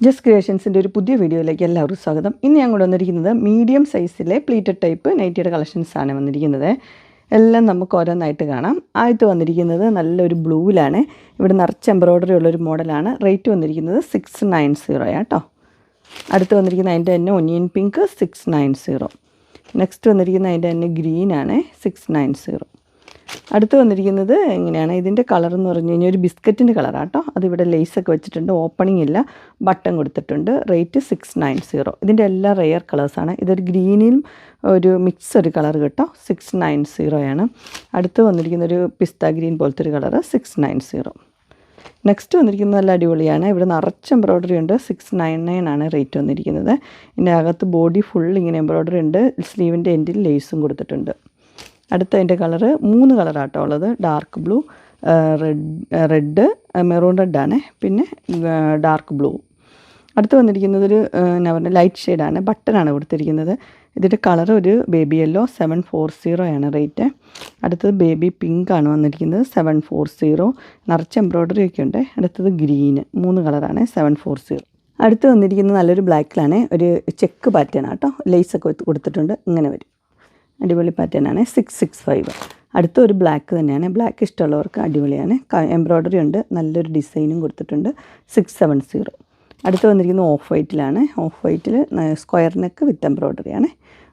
Just ക്രിയേഷൻസിൻ്റെ ഒരു പുതിയ വീഡിയോയിലേക്ക് എല്ലാവർക്കും സ്വാഗതം. ഇന്ന് ഞാൻ കൊണ്ടുവന്നിരിക്കുന്നത് മീഡിയം സൈസിലെ പ്ലീറ്റഡ് ടൈപ്പ് നൈറ്റിയുടെ കളക്ഷൻസാണ് വന്നിരിക്കുന്നത്. എല്ലാം നമുക്ക് ഓരോന്നായിട്ട് കാണാം. ആദ്യത്തെ വന്നിരിക്കുന്നത് നല്ലൊരു ബ്ലൂവിലാണ്. ഇവിടെ നിറച്ച് എംബ്രോയ്ഡറി ഉള്ളൊരു മോഡലാണ്. റേറ്റ് വന്നിരിക്കുന്നത് 690 കേട്ടോ. അടുത്ത് വന്നിരിക്കുന്നത് അതിൻ്റെ തന്നെ ഒനിയൻ പിങ്ക് 690. നെക്സ്റ്റ് വന്നിരിക്കുന്നത് അതിൻ്റെ തന്നെ ഗ്രീനാണ് 690. അടുത്ത് വന്നിരിക്കുന്നത് ഇങ്ങനെയാണ്. ഇതിൻ്റെ കളർ എന്ന് പറഞ്ഞു കഴിഞ്ഞാൽ ഒരു ബിസ്ക്കറ്റിൻ്റെ കളറാണ് കേട്ടോ. അതിവിടെ ലേസൊക്കെ വെച്ചിട്ടുണ്ട്, ഓപ്പണിംഗ് ഇല്ല, ബട്ടൺ കൊടുത്തിട്ടുണ്ട്. റേറ്റ് 690. ഇതിൻ്റെ എല്ലാം റെയർ കളേഴ്സാണ്. ഇതൊരു ഗ്രീനിലും ഒരു മിക്സ് ഒരു കളർ കേട്ടോ, 690 അടുത്ത് വന്നിരിക്കുന്ന ഒരു പിസ്ത ഗ്രീൻ പോലത്തെ ഒരു കളറ് 690. നെക്സ്റ്റ് വന്നിരിക്കുന്നത് നല്ല അടിപൊളിയാണ്. ഇവിടെ നിറച്ച് എംബ്രോയ്ഡറി ഉണ്ട്. 699 റേറ്റ് വന്നിരിക്കുന്നത്. ഇതിൻ്റെ അകത്ത് ബോഡി ഫുൾ ഇങ്ങനെ എംബ്രോയ്ഡറി ഉണ്ട്. സ്ലീവിൻ്റെ എൻഡിൽ ലേസും കൊടുത്തിട്ടുണ്ട്. അടുത്തതിൻ്റെ കളറ് 3 കളറാട്ടോ ഉള്ളത്. ഡാർക്ക് ബ്ലൂ, റെഡ്, മെറൂൺ റെഡാണ്, പിന്നെ ഡാർക്ക് ബ്ലൂ. അടുത്ത് വന്നിരിക്കുന്നത് ഒരു എന്നാ പറയുക ലൈറ്റ് ഷെയ്ഡാണ്, ബട്ടനാണ് കൊടുത്തിരിക്കുന്നത്. ഇതിൻ്റെ കളർ ഒരു ബേബി യെല്ലോ 740 റേറ്റ്. അടുത്തത് ബേബി പിങ്ക് ആണ് വന്നിരിക്കുന്നത് 740. നിറച്ച് എംബ്രോയ്ഡറി ഒക്കെ ഉണ്ട്. അടുത്തത് ഗ്രീന്, 3 കളറാണ് 740. അടുത്ത് വന്നിരിക്കുന്നത് നല്ലൊരു ബ്ലാക്കിലാണ്, ഒരു ചെക്ക് പാറ്റേൺ ആട്ടോ, ലേസൊക്കെ കൊടുത്തിട്ടുണ്ട്. ഇങ്ങനെ വരും, അടിപൊളി പാറ്റേണാണ് 665. അടുത്ത ഒരു ബ്ലാക്ക് തന്നെയാണ്. ബ്ലാക്ക് ഇഷ്ടമുള്ളവർക്ക് അടിപൊളിയാണ്. എംബ്രോയ്ഡറി ഉണ്ട്, നല്ലൊരു ഡിസൈനും കൊടുത്തിട്ടുണ്ട് 670. അടുത്ത് വന്നിരിക്കുന്നത് ഓഫ് വൈറ്റിലാണ്. ഓഫ് വൈറ്റിൽ സ്ക്വയർ നെക്ക് വിത്ത് എംബ്രോയ്ഡറിയാണ്.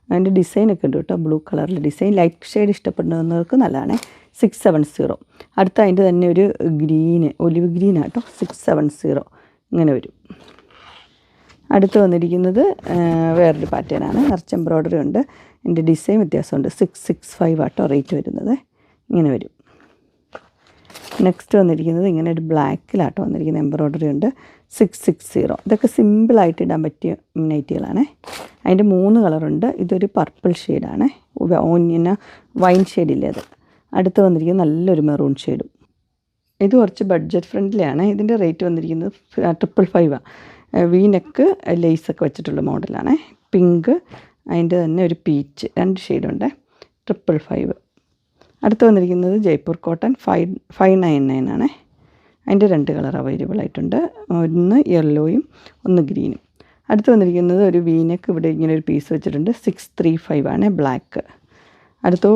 അതിൻ്റെ ഡിസൈനൊക്കെ ഉണ്ട് കേട്ടോ, ബ്ലൂ കളറിൽ ഡിസൈൻ. ലൈറ്റ് ഷെയ്ഡ് ഇഷ്ടപ്പെടുന്നവർക്ക് നല്ലതാണ് 670. അടുത്ത അതിൻ്റെ തന്നെ ഒരു ഗ്രീന്, ഒലിവ് ഗ്രീനാട്ടോ 670. ഇങ്ങനെ വരും. അടുത്ത് വന്നിരിക്കുന്നത് വേറൊരു പാറ്റേണാണ്, നിറച്ച് എംബ്രോയ്ഡറി ഉണ്ട്. എൻ്റെ ഡിസൈൻ വ്യത്യാസമുണ്ട്. 665 ആട്ടോ റേറ്റ് വരുന്നത്. ഇങ്ങനെ വരും. നെക്സ്റ്റ് വന്നിരിക്കുന്നത് ഇങ്ങനെ ഒരു ബ്ലാക്കിലാട്ടോ വന്നിരിക്കുന്നത്, എംബ്രോയ്ഡറി ഉണ്ട് 660. ഇതൊക്കെ സിമ്പിളായിട്ട് ഇടാൻ പറ്റിയ നൈറ്റികളാണ്. അതിൻ്റെ 3 കളറുണ്ട്. ഇതൊരു പർപ്പിൾ ഷെയ്ഡാണ്, പിന്നെ വൈൻ ഷെയ്ഡില്ലേ അത്. അടുത്ത് വന്നിരിക്കുന്നത് നല്ലൊരു മെറൂൺ ഷെയ്ഡും. ഇത് കുറച്ച് ബഡ്ജറ്റ് ഫ്രണ്ട്ലിയാണ്. ഇതിൻ്റെ റേറ്റ് വന്നിരിക്കുന്നത് 555. വി നെക്ക് ലേസൊക്കെ വെച്ചിട്ടുള്ള മോഡലാണ്. പിങ്ക്, അതിൻ്റെ തന്നെ ഒരു പീച്ച്, 2 ഷെയ്ഡുണ്ട്, 555. അടുത്ത് വന്നിരിക്കുന്നത് ജയ്പൂർ കോട്ടൺ 599 അതിൻ്റെ 2 കളർ അവൈലബിൾ ആയിട്ടുണ്ട്, ഒന്ന് യെല്ലോയും ഒന്ന് ഗ്രീനും. അടുത്ത് വന്നിരിക്കുന്നത് ഒരു വി നെക്ക്, ഇവിടെ ഇങ്ങനെ ഒരു പീസ് വെച്ചിട്ടുണ്ട്, 635 ബ്ലാക്ക്. അടുത്ത്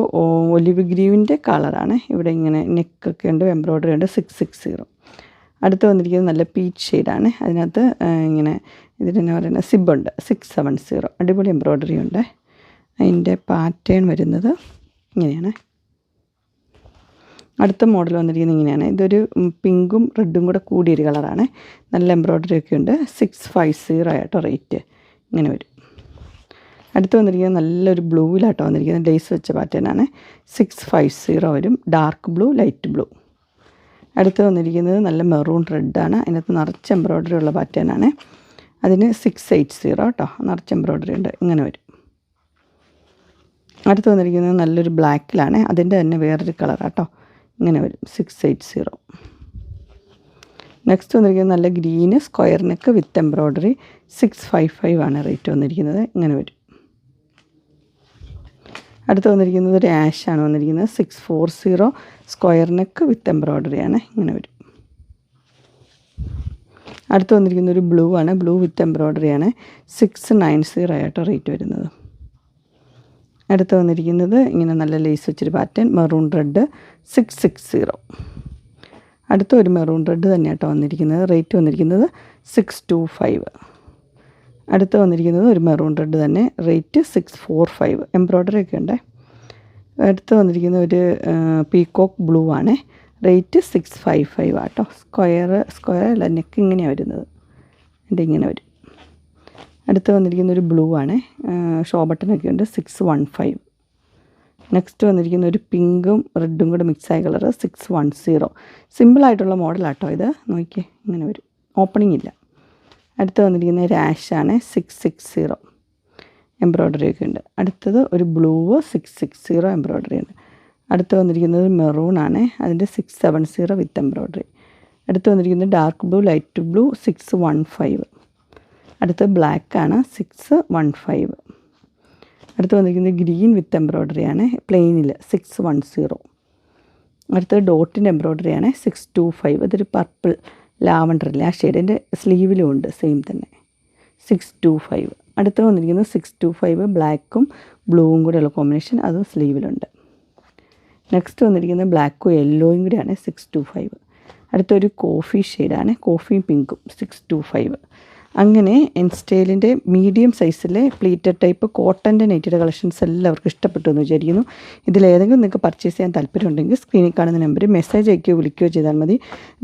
ഒലിവ് ഗ്രീനിൻ്റെ കളറാണ്. ഇവിടെ ഇങ്ങനെ നെക്കൊക്കെ ഉണ്ട്, എംബ്രോയ്ഡറി ഉണ്ട് 660. അടുത്ത് വന്നിരിക്കുന്നത് നല്ല പീച്ച് ഷെയ്ഡാണ്. അതിനകത്ത് ഇങ്ങനെ ഇതിനെന്നാ പറയുന്നത് സിബുണ്ട് 670. അടിപൊളി എംബ്രോയ്ഡറി ഉണ്ട്. അതിൻ്റെ പാറ്റേൺ വരുന്നത് ഇങ്ങനെയാണ്. അടുത്ത മോഡൽ വന്നിരിക്കുന്നത് ഇങ്ങനെയാണ്. ഇതൊരു പിങ്കും റെഡും കൂടെ കൂടിയൊരു കളറാണ്. നല്ല എംബ്രോയ്ഡറി ഒക്കെ ഉണ്ട്. 650 ആട്ടോ റേറ്റ്. ഇങ്ങനെ വരും. അടുത്ത് വന്നിരിക്കുന്നത് നല്ലൊരു ബ്ലൂവിലാട്ടോ വന്നിരിക്കുന്നത്, ലേസ് വെച്ച പാറ്റേണാണ്. 650 വരും. Dark blue, light blue. അടുത്ത് വന്നിരിക്കുന്നത് നല്ല മെറൂൺ റെഡാണ്. അതിനകത്ത് നിറച്ച് എംബ്രോയ്ഡറി ഉള്ള പാറ്റേണാണ്. അതിന് 680 കേട്ടോ, നിറച്ച് എംബ്രോയ്ഡറി ഉണ്ട്. ഇങ്ങനെ വരും. അടുത്ത് വന്നിരിക്കുന്നത് നല്ലൊരു ബ്ലാക്കിലാണ്. അതിൻ്റെ തന്നെ വേറൊരു കളറാട്ടോ, ഇങ്ങനെ വരും 680. നെക്സ്റ്റ് വന്നിരിക്കുന്നത് നല്ല green square neck with embroidery 655 rate വന്നിരിക്കുന്നത്. ഇങ്ങനെ വരും. അടുത്ത് വന്നിരിക്കുന്നത് ഒരു ആഷാണ് വന്നിരിക്കുന്നത് 640. സ്ക്വയർ നെക്ക് വിത്ത് എംബ്രോയ്ഡറിയാണ്. ഇങ്ങനെ വരും. അടുത്ത് വന്നിരിക്കുന്ന ഒരു ബ്ലൂ ആണ്, ബ്ലൂ വിത്ത് എംബ്രോയ്ഡറിയാണ് 690 ആട്ടോ റേറ്റ് വരുന്നത്. അടുത്ത് വന്നിരിക്കുന്നത് ഇങ്ങനെ നല്ല ലേസ് വെച്ചൊരു പാറ്റേൺ, മെറൂൺ റെഡ് 660. അടുത്ത ഒരു മെറൂൺ റെഡ് തന്നെയാട്ടോ വന്നിരിക്കുന്നത്. റേറ്റ് വന്നിരിക്കുന്നത് 625. അടുത്ത് വന്നിരിക്കുന്നത് ഒരു മെറൂൺ റെഡ് തന്നെ, റേറ്റ് 645. എംബ്രോയ്ഡറി ഒക്കെ ഉണ്ട്. അടുത്ത് വന്നിരിക്കുന്ന ഒരു പീകോക്ക് ബ്ലൂ ആണ്, റേറ്റ് 655 ആട്ടോ. സ്ക്വയർ അല്ല, നെക്ക് ഇങ്ങനെയാണ് വരുന്നത്, എൻ്റെ ഇങ്ങനെ വരും. അടുത്ത് വന്നിരിക്കുന്ന ഒരു ബ്ലൂ ആണ്, ഷോ ബട്ടനൊക്കെ ഉണ്ട് 615. നെക്സ്റ്റ് വന്നിരിക്കുന്ന ഒരു പിങ്കും റെഡും കൂടെ മിക്സായ കളറ് 610. സിമ്പിളായിട്ടുള്ള മോഡലാട്ടോ ഇത്. നോക്കിയേ, ഇങ്ങനെ വരും, ഓപ്പണിംഗ് ഇല്ല. അടുത്ത് വന്നിരിക്കുന്ന ഒരു ആഷാണ് 660. എംബ്രോയ്ഡറി ഒക്കെ ഉണ്ട്. അടുത്തത് ഒരു ബ്ലൂ 660 എംബ്രോയ്ഡറി ഉണ്ട്. അടുത്ത് വന്നിരിക്കുന്നത് മെറൂൺ ആണ്, അതിൻ്റെ 670 വിത്ത് എംബ്രോയ്ഡറി. അടുത്ത് വന്നിരിക്കുന്നത് ഡാർക്ക് ബ്ലൂ, ലൈറ്റ് ബ്ലൂ 615. അടുത്ത് ബ്ലാക്ക് ആണ് 615. അടുത്ത് വന്നിരിക്കുന്നത് ഗ്രീൻ വിത്ത് എംബ്രോയ്ഡറി ആണ്, പ്ലെയിനിൽ 610. അടുത്തത് ഡോട്ടിൻ്റെ എംബ്രോയ്ഡറി ആണ് 625. ഇതൊരു പർപ്പിൾ ലാവണ്ടറില്ല ആ ഷെയ്ഡിൻ്റെ സ്ലീവിലും ഉണ്ട് സെയിം തന്നെ. 625. അടുത്ത് വന്നിരിക്കുന്നത് 625 ബ്ലാക്കും ബ്ലൂവും കൂടെയുള്ള കോമ്പിനേഷൻ, അതും സ്ലീവിലുണ്ട്. നെക്സ്റ്റ് വന്നിരിക്കുന്നത് ബ്ലാക്കും യെല്ലോയും കൂടിയാണ് 625. അടുത്തൊരു കോഫി ഷെയ്ഡാണ്, കോഫിയും പിങ്കും 625. അങ്ങനെ എൻസ്റ്റൈലിൻ്റെ മീഡിയം സൈസിലെ പ്ലീറ്റഡ് ടൈപ്പ് കോട്ടൻ്റെ നൈറ്റിയുടെ കളക്ഷൻസ് എല്ലാവർക്കും ഇഷ്ടപ്പെട്ടു എന്ന് വിചാരിക്കുന്നു. ഇതിലേതെങ്കിലും നിങ്ങൾക്ക് പർച്ചേസ് ചെയ്യാൻ താല്പര്യമുണ്ടെങ്കിൽ സ്ക്രീനിൽ കാണുന്ന നമ്പറിൽ മെസ്സേജ് അയക്കുകയോ വിളിക്കുകയോ ചെയ്താൽ മതി.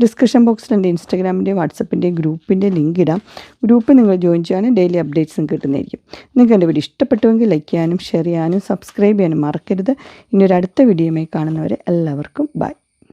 ഡിസ്ക്രിപ്ഷൻ ബോക്സിൽ എൻ്റെ ഇൻസ്റ്റാഗ്രാമിൻ്റെയും വാട്സപ്പിൻ്റെയും ഗ്രൂപ്പിൻ്റെ ലിങ്ക് ഇടാം. ഗ്രൂപ്പ് നിങ്ങൾ ജോയിൻ ചെയ്യാനും ഡെയിലി അപ്ഡേറ്റ്സും കിട്ടുന്നതായിരിക്കും. നിങ്ങൾക്ക് എൻ്റെ വീഡിയോ ഇഷ്ടപ്പെട്ടുവെങ്കിൽ ലൈക്ക് ചെയ്യാനും ഷെയർ ചെയ്യാനും സബ്സ്ക്രൈബ് ചെയ്യാനും മറക്കരുത്. ഇനി ഒരു അടുത്ത വീഡിയോയുമായി കാണുന്നവരെ എല്ലാവർക്കും ബൈ.